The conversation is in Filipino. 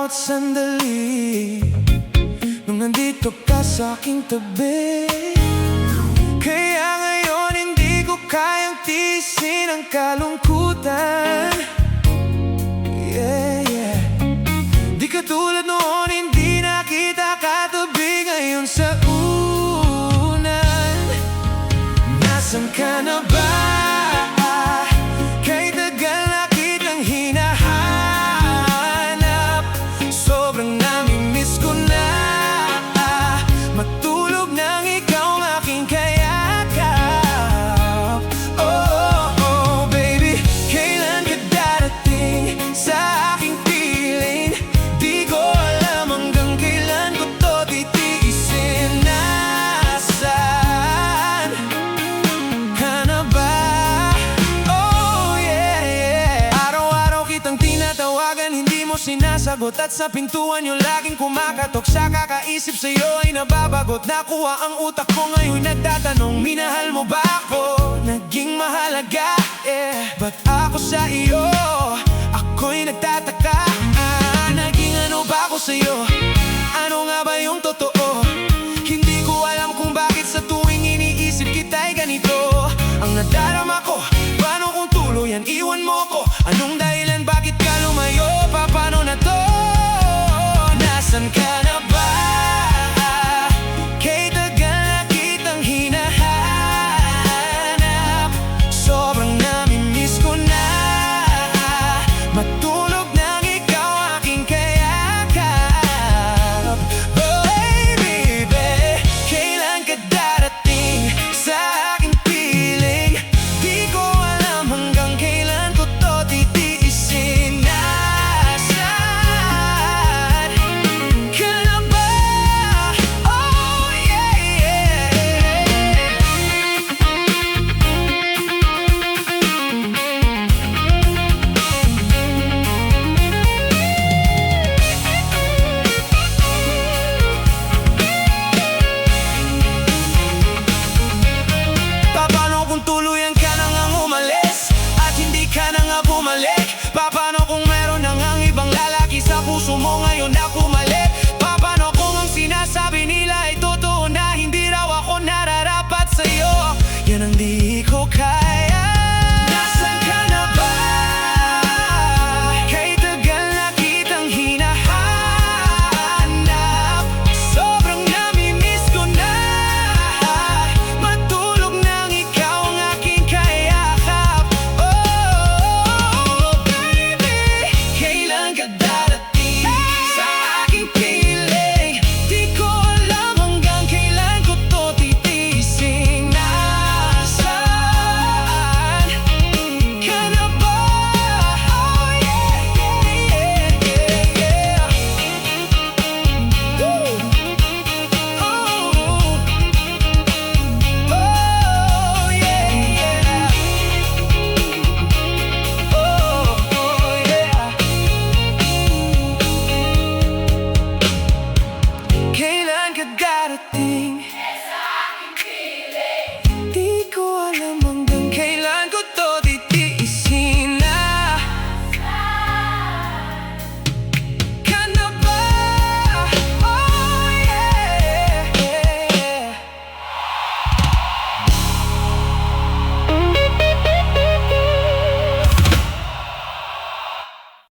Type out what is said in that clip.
bawat sandali nung nandito ka sa aking tabi. Kaya ngayon hindi ko kayang tiisin ang kalungkutan. Yeah, yeah. Di katulad noon, hindi na kita katabi ngayon sa unan. Nasaan ka na ba? Kay tagal na kitang hinahanap. Sobrang nami-miss ko na matulog nang ikaw ang aking kayakap. Oh, oh, oh, baby, kailan ka darating sa aking piling? Di ko alam hanggang kailan ko to titiisin. Nasaan ka na ba? Oh, yeah, yeah. Araw-araw kitang tinatawagan, hindi mo sinasagot. At sa pintuan yung laging kumakatok. Sa kakaisip sa'yo ay nababagot. Nakuha ang utak ko ngayon, nagtatanong, minahal mo ba ako? Naging mahalaga, yeah. Ba't ako sa iyo? Ako'y nagtataka. Naging ano ba ako sa'yo? Ano nga ba yung totoo? Hindi ko alam kung bakit sa tuwing iniisip kita'y ganito ang nadarama ko. Paano kung tuluyan iwan mo